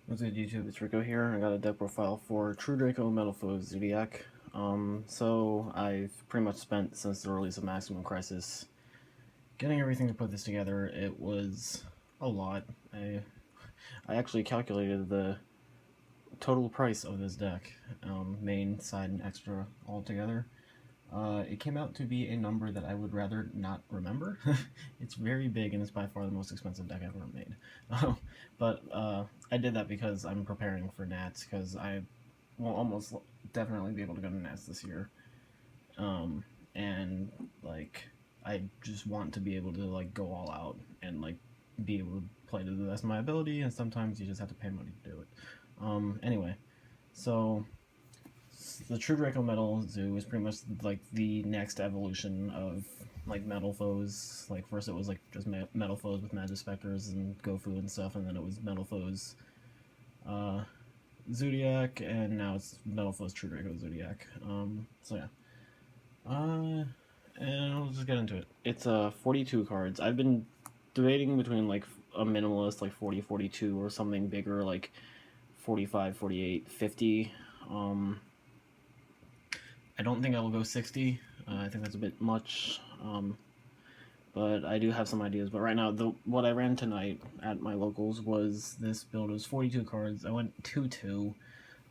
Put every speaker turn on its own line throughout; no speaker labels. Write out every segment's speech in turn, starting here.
What's good, YouTube? It's Draco here. I got a deck profile for True Draco, Metalfoes, Zoodiac. So I've pretty much spent, since the release of Maximum Crisis, getting everything to put this together. It was a lot. I actually calculated the total price of this deck, main, side, and extra all together. It came out to be a number that I would rather not remember. It's very big and it's by far the most expensive deck I've ever made. But I did that because I'm preparing for Nats, because I will almost definitely be able to go to Nats this year. And like, I just want to be able to like go all out and like be able to play to the best of my ability, and sometimes you just have to pay money to do it. Anyway, so the True Draco Metal Zoo is pretty much like the next evolution of like Metalfoes. Like first it was like just Metalfoes with Magic Specters and Gofu and stuff, and then it was Metalfoes Zoodiac, and now it's Metalfoes True Draco Zoodiac. So yeah. And I'll just get into it. It's 42 cards. I've been debating between like a minimalist like 40, 42, or something bigger like 45, 48, 50. I don't think I will go 60. I think that's a bit much. But I do have some ideas. But right now, what I ran tonight at my locals was this build. It was 42 cards. I went 2-2.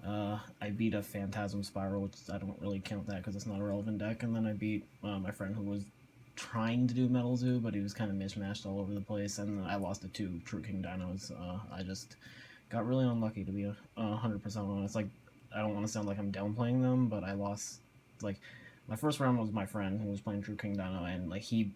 I beat a Phantasm Spiral, which I don't really count that because it's not a relevant deck. And then I beat my friend who was trying to do Metal Zoo, but he was kind of mishmashed all over the place. And I lost to 2 True King Dinos. I just got really unlucky, to be 100% honest. Like, I don't want to sound like I'm downplaying them, but I lost. Like, my first round was my friend who was playing True King Dino, and like he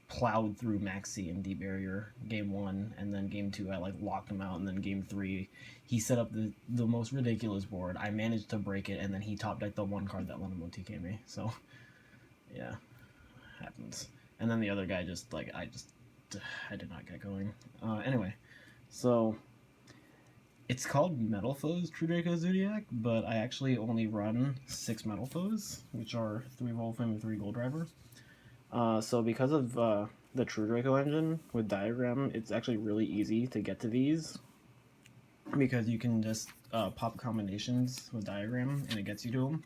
plowed through Maxi and Deep Barrier game 1, and then game 2 I like locked him out, and then game 3 he set up the most ridiculous board. I managed to break it, and then he top decked the one card that won him OTK me. So yeah, happens. And then the other guy just like I did not get going. Anyway, so it's called Metalfoes True Draco Zoodiac, but I actually only run 6 Metalfoes, which are 3 Wolfram and 3 Gold Driver. So because of the True Draco engine with Diagram, it's actually really easy to get to these, because you can just pop combinations with Diagram and it gets you to them.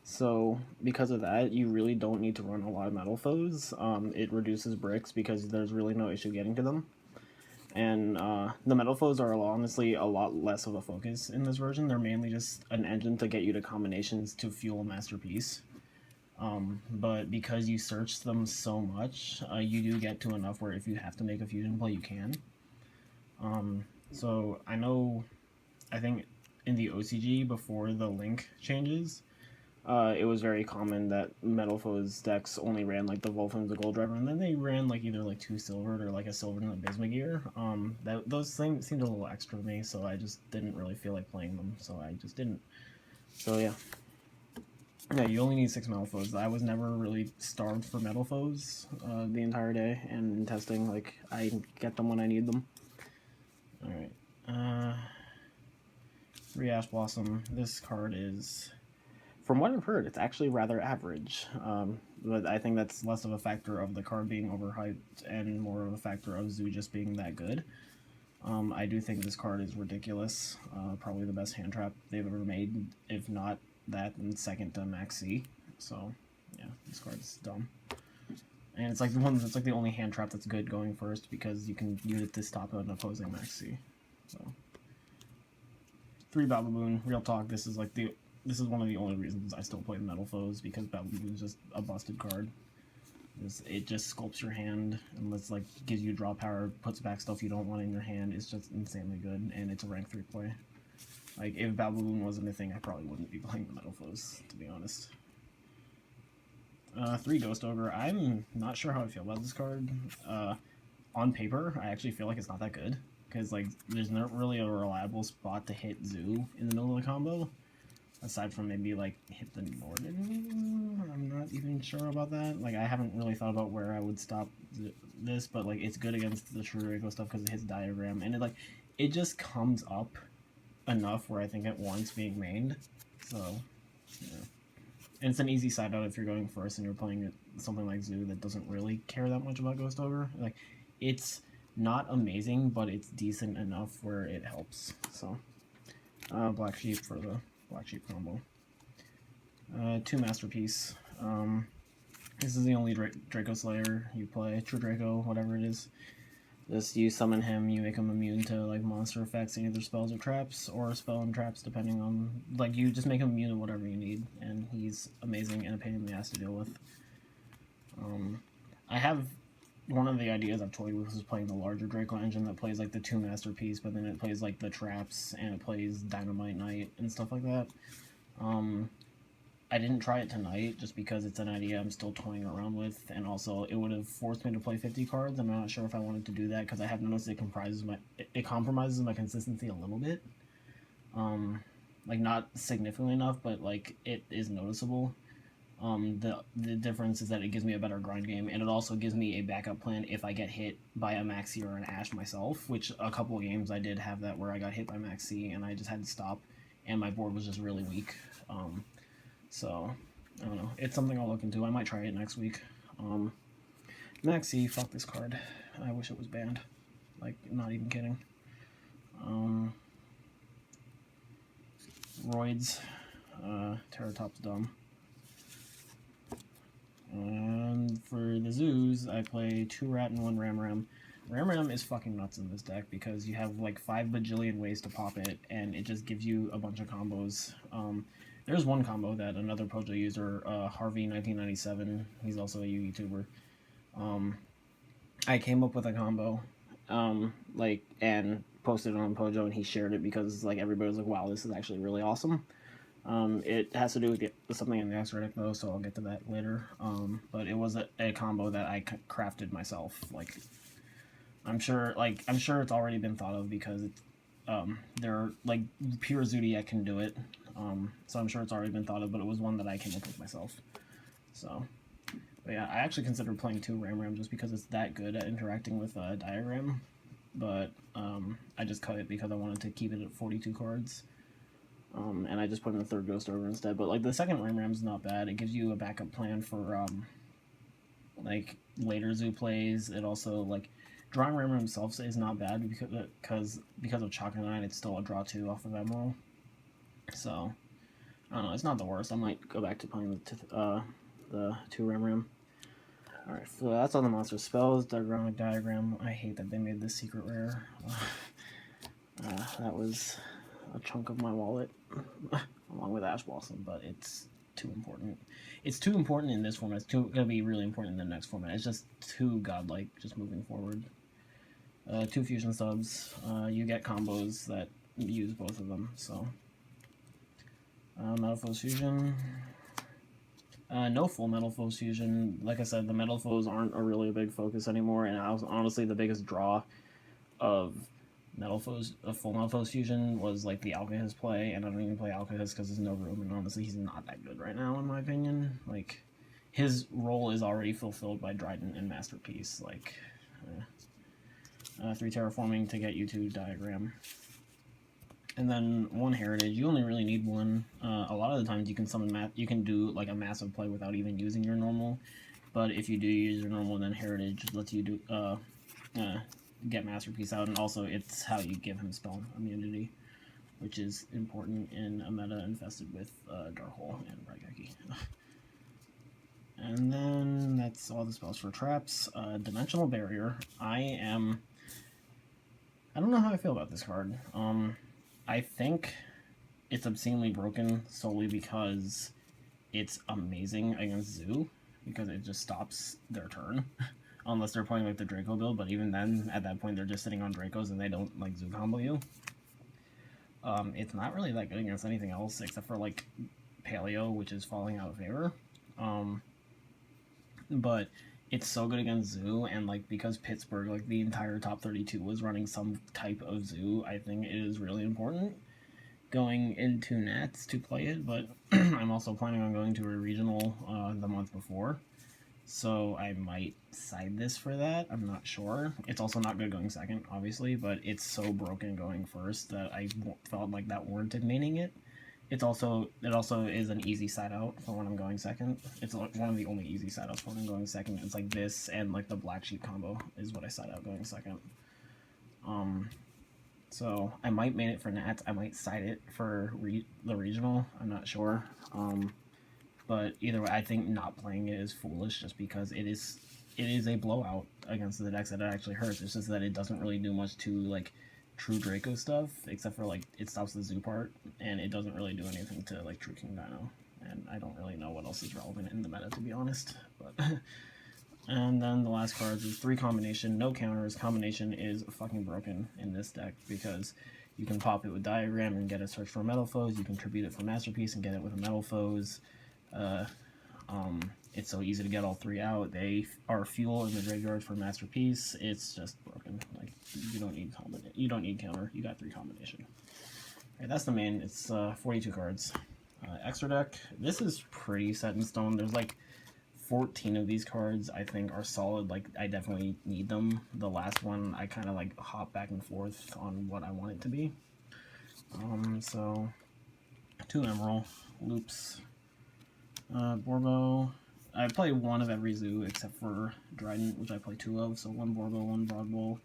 So because of that, you really don't need to run a lot of Metalfoes. It reduces bricks because there's really no issue getting to them. And the Metalfoes are honestly a lot less of a focus in this version. They're mainly just an engine to get you to combinations to fuel Masterpiece. But because you search them so much, you do get to enough where if you have to make a fusion play, you can. So I think in the OCG before the link changes, it was very common that Metalfoes decks only ran like the Wolfram, the Gold Driver, and then they ran like either like 2 silvered or like a silvered and a Bismugear. Those things seemed a little extra to me, so I just didn't really feel like playing them, so I just didn't. So yeah. Yeah, you only need 6 Metalfoes. I was never really starved for Metalfoes the entire day, and in testing, like, I get them when I need them. Alright. 3 Ash Blossom. This card is, from what I've heard, it's actually rather average. But I think that's less of a factor of the card being overhyped and more of a factor of Zoo just being that good. I do think this card is ridiculous. Probably the best hand trap they've ever made, if not that, and second to Maxi. So yeah, this card is dumb. And it's like the one that's like the only hand trap that's good going first, because you can use it to stop an opposing Maxi. So 3 Bababoon. Real talk, this is one of the only reasons I still play Metalfoes, because Bababoon is just a busted card. It just sculpts your hand, and like gives you draw power, puts back stuff you don't want in your hand. It's just insanely good, and it's a rank 3 play. Like, if Bababoon wasn't a thing, I probably wouldn't be playing the Metalfoes, to be honest. 3 Ghost Ogre. I'm not sure how I feel about this card. On paper, I actually feel like it's not that good, because like there's not really a reliable spot to hit Zoo in the middle of the combo, aside from maybe like hit the Norden. I'm not even sure about that. Like, I haven't really thought about where I would stop this, but like it's good against the True Draco stuff because it hits Diagram, and it just comes up enough where I think it warrants being mained. So yeah. And it's an easy side out if you're going first and you're playing something like Zoo that doesn't really care that much about Ghost Ogre. Like, it's not amazing, but it's decent enough where it helps. So, Black Sheep for the Black Sheep combo. 2 Masterpiece. This is the only Draco Slayer you play. True Draco, whatever it is. Just you summon him, you make him immune to like monster effects and either spells or traps, or spell and traps depending on, like, you just make him immune to whatever you need, and he's amazing and a pain in the ass to deal with. I have one of the ideas I've toyed with is playing the larger Draco engine that plays like the 2 Masterpiece, but then it plays like the traps and it plays Dynamite Knight and stuff like that. I didn't try it tonight just because it's an idea I'm still toying around with, and also it would have forced me to play 50 cards. I'm not sure if I wanted to do that because I have noticed it compromises my consistency a little bit. Like, not significantly enough, but like it is noticeable. The difference is that it gives me a better grind game, and it also gives me a backup plan if I get hit by a Maxi or an Ash myself, which a couple of games I did have that where I got hit by Maxi and I just had to stop, and my board was just really weak. So, I don't know. It's something I'll look into. I might try it next week. Maxi, fuck this card. I wish it was banned. Like, not even kidding. Roids. TERRORTOP's dumb. And for the Zoos, I play 2 Rat and 1 Ram. Ram is fucking nuts in this deck because you have like 5 bajillion ways to pop it, and it just gives you a bunch of combos. There's one combo that another Pojo user, Harvey1997, he's also a YouTuber, I came up with a combo, like, and posted it on Pojo, and he shared it because, like, everybody was like, wow, this is actually really awesome. It has to do with something in the extra deck, though, so I'll get to that later. But it was a combo that I crafted myself. Like, I'm sure it's already been thought of because it's, they're, like, pure Zoodiac can do it. So I'm sure it's already been thought of, but it was one that I came up with myself. So, but yeah, I actually considered playing 2 Ram just because it's that good at interacting with a diagram. But I just cut it because I wanted to keep it at 42 cards. And I just put in a 3rd Ghost over instead. But like the 2nd Ram's not bad. It gives you a backup plan for like later Zoo plays. It also, like, drawing Ram himself is not bad because of Chaka 9, it's still a draw 2 off of Emerald. So, I don't know, it's not the worst. I might go back to playing the 2 Ram. Alright, so that's all the monster spells. Diagrammic Diagram. I hate that they made this secret rare. That was a chunk of my wallet, along with Ash Blossom, but it's too important. It's too important in this format. It's going to be really important in the next format. It's just too godlike, just moving forward. 2 fusion subs. You get combos that use both of them, so... Metalfoes fusion. No full Metalfoes fusion. Like I said, the Metalfoes aren't really a big focus anymore, and honestly the biggest draw of full Metalfoes fusion was like the Alcahis play, and I don't even play Alcahis because there's no room, and honestly he's not that good right now in my opinion. Like, his role is already fulfilled by Dryden and Masterpiece. Like, 3 terraforming to get you to diagram. And then 1 heritage. You only really need 1. A lot of the times you can summon you can do like a massive play without even using your normal. But if you do use your normal, then heritage lets you do get Masterpiece out, and also it's how you give him spell immunity, which is important in a meta infested with Darkhole and Raigeki. And then that's all the spells for traps. Dimensional Barrier. I don't know how I feel about this card. I think it's obscenely broken solely because it's amazing against Zoo, because it just stops their turn. Unless they're playing like the Draco build, but even then, at that point, they're just sitting on Dracos and they don't like Zoo combo you. It's not really that good against anything else except for like Paleo, which is falling out of favor. But it's so good against Zoo, and like because Pittsburgh, like the entire top 32 was running some type of Zoo, I think it is really important going into Nats to play it. But I'm also planning on going to a regional the month before, so I might side this for that. I'm not sure. It's also not good going second, obviously, but it's so broken going first that I felt like that warranted maining it. It also is an easy side out for when I'm going second. It's like one of the only easy side outs for when I'm going second. It's like this and like the Black Sheep combo is what I side out going second. So I might main it for Nats. I might side it for the regional. I'm not sure. But either way, I think not playing it is foolish just because it is a blowout against the decks that it actually hurts. It's just that it doesn't really do much to like true Draco stuff, except for like it stops the zoo part, and it doesn't really do anything to like true King Dino. And I don't really know what else is relevant in the meta, to be honest. But and then the last card is 3 combination, no counters. Combination is fucking broken in this deck because you can pop it with Diagram and get a search for Metalfoes. You can tribute it for Masterpiece and get it with a Metalfoes. It's so easy to get all 3 out. They are fuel in the graveyard for Masterpiece. It's just broken. Like you don't need counter. You got 3 combination. Alright, that's the main. It's 42 cards. Extra deck. This is pretty set in stone. There's like 14 of these cards I think are solid. Like I definitely need them. The last one I kind of like hop back and forth on what I want it to be. So 2 Emerald Loops. Borbo. I play 1 of every zoo except for Dryden, which I play 2 of. So 1 Borbo, 1 Broadbull,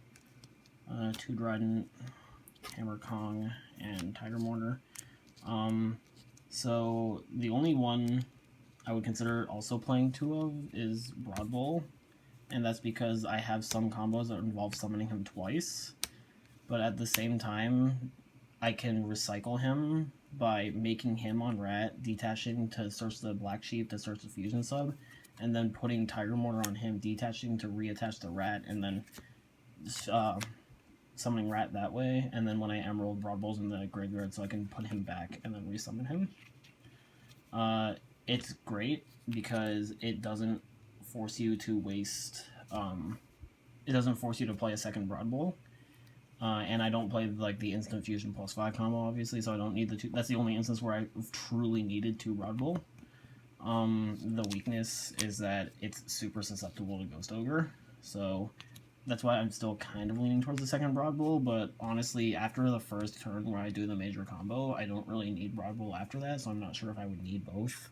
2 Dryden, Hammer Kong, and Tiger Mortar. So the only one I would consider also playing 2 of is Broadbull, and that's because I have some combos that involve summoning him twice, but at the same time I can recycle him by making him on Rat, detaching to search the Black Sheep to search the Fusion sub, and then putting Tiger Mortar on him, detaching to reattach the Rat, and then summoning Rat that way, and then when I Emerald, Broadbull's in the graveyard so I can put him back and then resummon him. It's great because it doesn't force you to waste, it doesn't force you to play a second Broadbull. And I don't play like the instant fusion +5 combo, obviously, so I don't need the 2. That's the only instance where I truly needed 2 Broadbull. The weakness is that it's super susceptible to Ghost Ogre, so that's why I'm still kind of leaning towards the second Broadbull, but honestly, after the first turn where I do the major combo, I don't really need Broadbull after that, so I'm not sure if I would need both.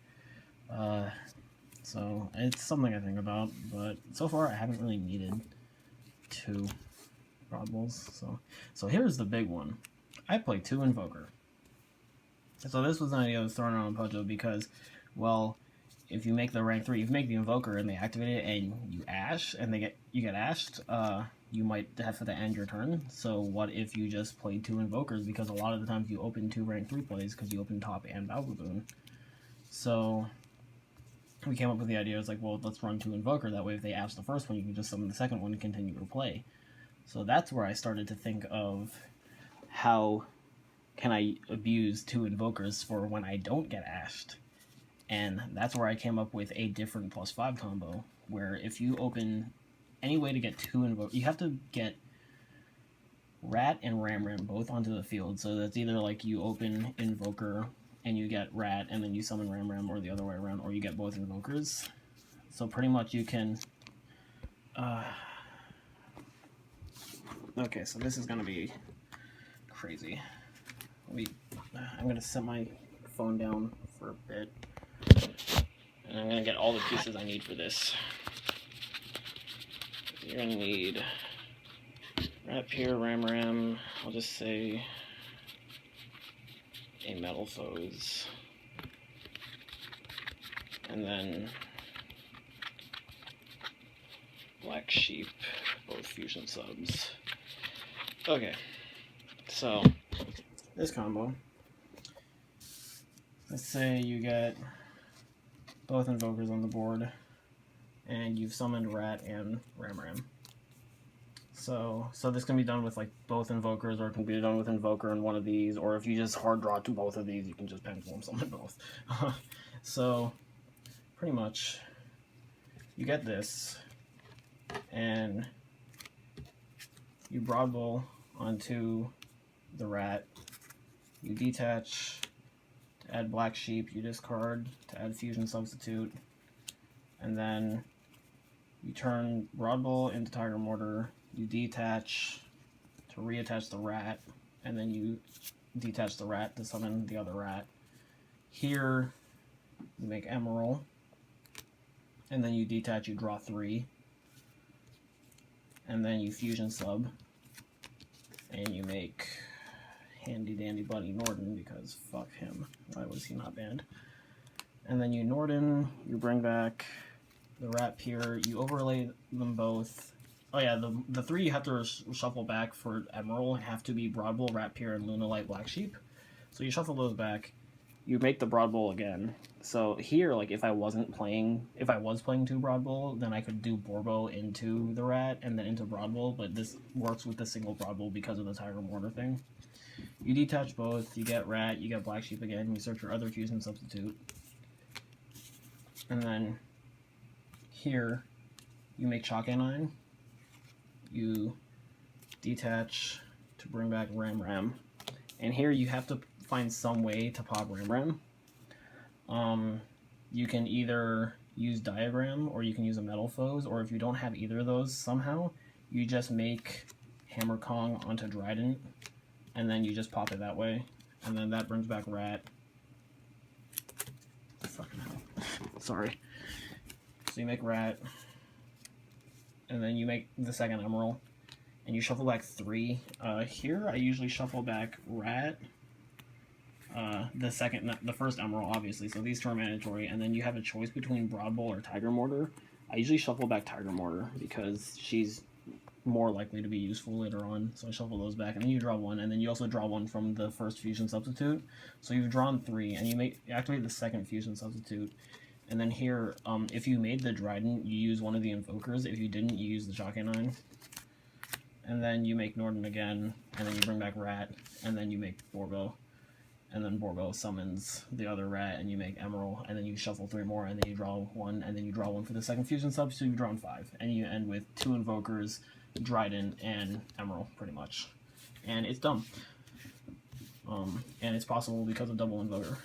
So it's something I think about, but so far I haven't really needed 2 Broadbulls. So here's the big one. I play 2 Invoker. So this was an idea I was throwing around Pojo because, well, if you make the rank 3, if you make the Invoker and they activate it and you ash and you get ashed, you might have to end your turn. So what if you just played 2 Invokers, because a lot of the times you open 2 rank 3 plays because you open top and Balbaboon. So we came up with the idea, it's like, well, let's run 2 Invoker, that way if they ash the first one, you can just summon the second one and continue your play. So that's where I started to think of how can I abuse 2 Invokers for when I don't get ashed. And that's where I came up with a different +5 combo, where if you open any way to get 2 Invokers, you have to get Rat and Ram both onto the field. So that's either like you open Invoker and you get Rat and then you summon Ram, or the other way around, or you get both Invokers. So pretty much you can... Okay, so this is going to be crazy. I'm going to set my phone down for a bit, and I'm going to get all the pieces I need for this. You're going to need Rat Pier, Ram, I'll just say a Metalfoes, and then Black Sheep, both fusion subs. Okay, so this combo, let's say you get both Invokers on the board, and you've summoned Rat and Ram. So this can be done with like both Invokers, or it can be done with Invoker and one of these, or if you just hard draw to both of these, you can just pendulum summon both. So pretty much, you get this, and you Broadbull onto the Rat, you detach to add Black Sheep, you discard to add Fusion Substitute, and then you turn Broadbull into Tiger Mortar, you detach to reattach the Rat, and then you detach the Rat to summon the other Rat. Here, you make Emerald, and then you detach, you draw 3, and then you Fusion Sub, and you make handy dandy buddy Norden, because fuck him. Why was he not banned? And then you Norden, you bring back the Rat Pier, you overlay them both. Oh yeah, the three you have to shuffle back for Emerald have to be Broadbull, Rat Pier, and Lunalight Black Sheep. So you shuffle those back, you make the Broadbull again. So here, like, if I was playing 2 Broadbull, then I could do Borbo into the Rat and then into Broadbull, but this works with the single Broadbull because of the Tiger Mortar thing. You detach both, you get Rat, you get Black Sheep again, you search your other fusion substitute. And then here, you make Chalk Anine, you detach to bring back Ram. And here you have to find some way to pop Ram. You can either use Diagram or you can use a Metalfoes, or if you don't have either of those somehow, you just make Hammer Kong onto Dryden, and then you just pop it that way, and then that brings back Rat. Fucking hell. Sorry. So you make Rat, and then you make the second Emerald, and you shuffle back 3. Here I usually shuffle back Rat, the first Emerald, obviously, so these two are mandatory, and then you have a choice between Broadbull or Tiger Mortar. I usually shuffle back Tiger Mortar because she's more likely to be useful later on, so I shuffle those back, and then you draw 1, and then you also draw 1 from the first fusion substitute. So you've drawn 3, and you activate the second fusion substitute, and then here, if you made the Dryden, you use one of the Invokers. If you didn't, you use the Chalk Anine. And then you make Norden again, and then you bring back Rat, and then you make Borbo. And then Borbo summons the other Rat, and you make Emerald, and then you shuffle 3 more, and then you draw 1, and then you draw 1 for the second fusion sub, so you've drawn 5. And you end with 2 Invokers, Dryden, and Emerald, pretty much. And it's dumb. And it's possible because of Double Invoker.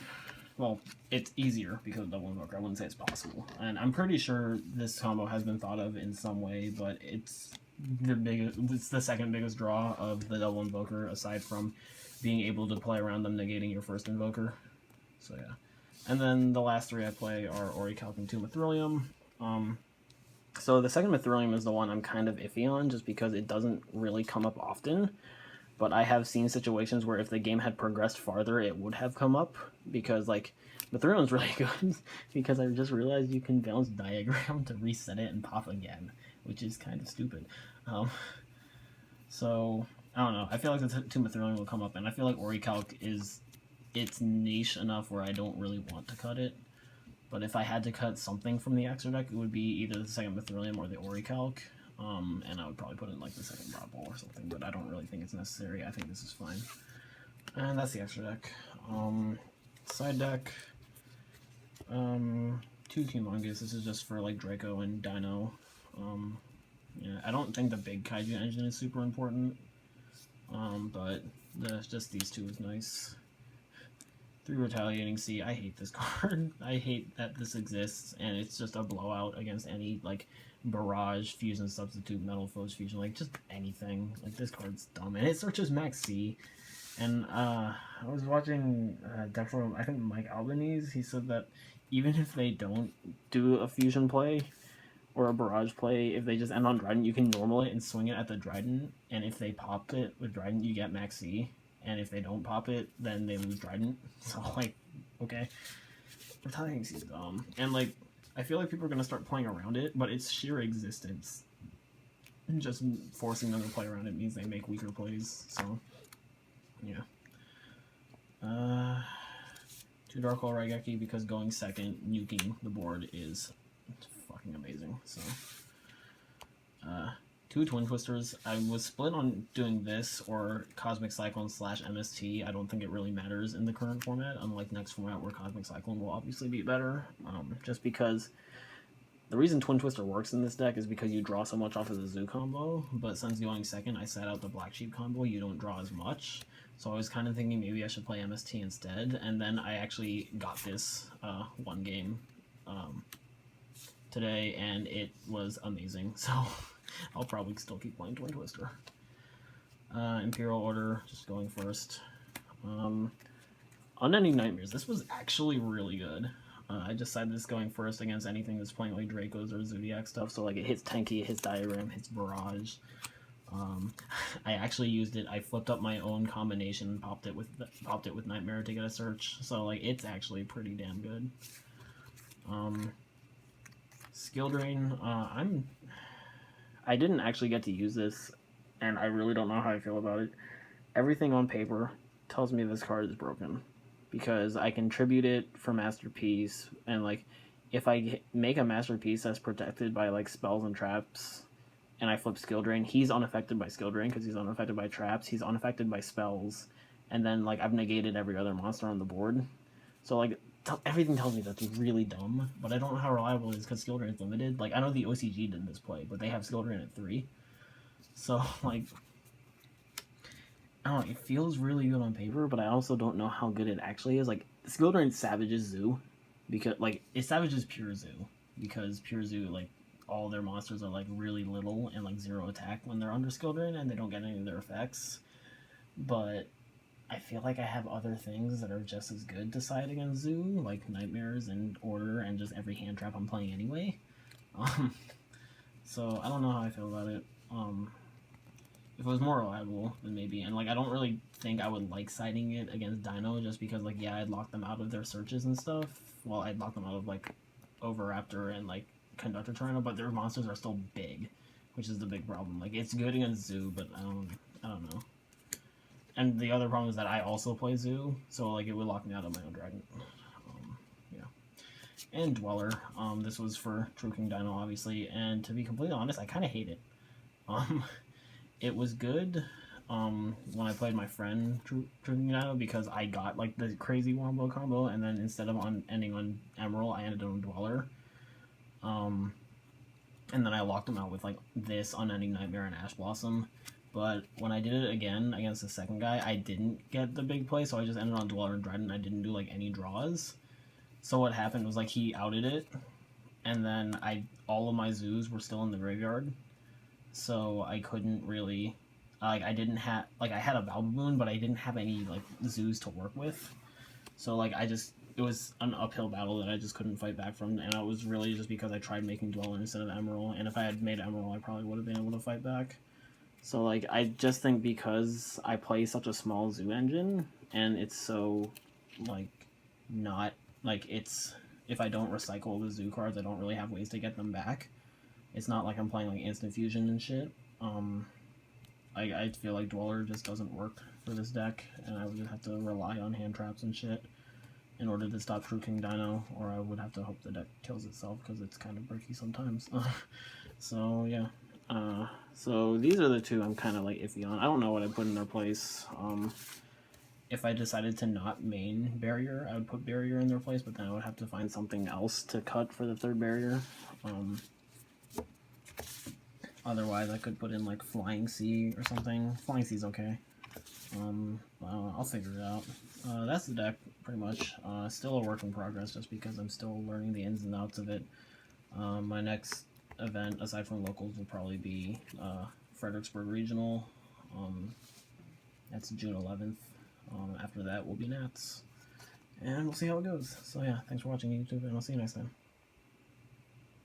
Well, it's easier because of Double Invoker. I wouldn't say it's possible. And I'm pretty sure this combo has been thought of in some way, but it's the second biggest draw of the Double Invoker, aside from being able to play around them negating your first Invoker. So yeah. And then the last 3 I play are Orichalcum and 2 Mithrilium. So the second Mithrilium is the one I'm kind of iffy on, just because it doesn't really come up often. But I have seen situations where if the game had progressed farther, it would have come up, because, like, Mithrilium's really good, because I just realized you can bounce Diagram to reset it and pop again, which is kind of stupid. So, I don't know, I feel like the 2 Mithrilium will come up, and I feel like Orichalc it's niche enough where I don't really want to cut it. But if I had to cut something from the extra deck, it would be either the second Mithrilium or the Orichalc. And I would probably put in like the second Broadbull or something, but I don't really think it's necessary. I think this is fine. And that's the extra deck. Side deck. 2 Humongous. This is just for like Draco and Dino. Yeah, I don't think the big Kaiju engine is super important. But just these 2 is nice. 3 Retaliating Sea. I hate this card. I hate that this exists, and it's just a blowout against any, like, Barrage, Fusion Substitute, Metalfoes Fusion, like, just anything. Like, this card's dumb. And it searches Max C. And, I was watching, deck from, I think, Mike Albanese. He said that even if they don't do a Fusion play, or a Barrage play, if they just end on Dryden, you can normal it and swing it at the Dryden, and if they pop it with Dryden, you get Max C. And if they don't pop it, then they lose Dryden. So, like, okay. Retaliating Sea is dumb. And, like, I feel like people are going to start playing around it, but its sheer existence, just forcing them to play around it, means they make weaker plays. So, yeah. 2 Dark Hole Raigeki, because going second, nuking the board is fucking amazing. So, 2 Twin Twisters. I was split on doing this or Cosmic Cyclone / MST. I don't think it really matters in the current format, unlike next format where Cosmic Cyclone will obviously be better. Just because the reason Twin Twister works in this deck is because you draw so much off of the Zoo combo, but since going second, I sat out the Black Sheep combo, you don't draw as much. So I was kind of thinking maybe I should play MST instead, and then I actually got this one game today, and it was amazing. So I'll probably still keep playing Twin Twister. Imperial Order, just going first. Unending Nightmares. This was actually really good. I just decided this going first against anything that's playing like Dracos or Zoodiac stuff. So like it hits Tenki, it hits Diagram, hits Barrage. I actually used it. I flipped up my own combination and popped it with Nightmare to get a search. So like it's actually pretty damn good. Skill Drain. I didn't actually get to use this, and I really don't know how I feel about it. Everything on paper tells me this card is broken, because I can tribute it for Masterpiece, and like if I make a Masterpiece that's protected by like spells and traps, and I flip Skill Drain, he's unaffected by Skill Drain because he's unaffected by traps. He's unaffected by spells, and then like I've negated every other monster on the board. So like everything tells me that's really dumb, but I don't know how reliable it is because Skill Drain's limited. Like I know the OCG did this play, but they have Skill Drain at 3, so like I don't know. It feels really good on paper, but I also don't know how good it actually is. Like Skill Drain savages Zoo, because like it savages pure Zoo, because pure Zoo like all their monsters are like really little and like 0 attack when they're under Skill Drain and they don't get any of their effects. But I feel like I have other things that are just as good to side against Zoo, like Nightmares and Order and just every hand trap I'm playing anyway. So I don't know how I feel about it. If it was more reliable, then maybe. And like I don't really think I would like siding it against Dino, just because like yeah, I'd lock them out of their searches and stuff. Well, I'd lock them out of like Oviraptor and like Conductor Tyranno, but their monsters are still big, which is the big problem. Like it's good against Zoo, but I don't know. And the other problem is that I also play Zoo, so like it would lock me out of my own dragon. Yeah. And Dweller. This was for True King Dino, obviously, and to be completely honest, I kind of hate it. It was good when I played my friend True King Dino, because I got like the crazy wombo combo, and then instead of ending on Emerald, I ended on Dweller. And then I locked him out with like this Unending Nightmare and Ash Blossom. But when I did it again against the second guy, I didn't get the big play, so I just ended on Dweller and Dryden. I didn't do like any draws. So what happened was like he outed it, and then all of my Zoos were still in the graveyard, so I couldn't really like I didn't have like I had a Balbaboon, but I didn't have any like Zoos to work with. So like it was an uphill battle that I just couldn't fight back from, and it was really just because I tried making Dweller instead of Emerald, and if I had made Emerald, I probably would have been able to fight back. So, like, I just think because I play such a small Zoo engine, and it's so, like, not, like, it's, if I don't recycle the Zoo cards, I don't really have ways to get them back. It's not like I'm playing, like, Instant Fusion and shit. I feel like Dweller just doesn't work for this deck, and I would just have to rely on hand traps and shit in order to stop True King Dino, or I would have to hope the deck kills itself, because it's kind of bricky sometimes. So, yeah. So these are the two I'm kind of like iffy on. I don't know what I'd put in their place. If I decided to not main Barrier, I would put Barrier in their place, but then I would have to find something else to cut for the third Barrier. Otherwise, I could put in like Flying Sea or something. Flying Sea's okay. I'll figure it out. That's the deck, pretty much. Still a work in progress, just because I'm still learning the ins and outs of it. My next event, aside from locals, will probably be Fredericksburg Regional. That's June 11th. After that will be Nats. And we'll see how it goes. So yeah, thanks for watching YouTube, and I'll see you next time.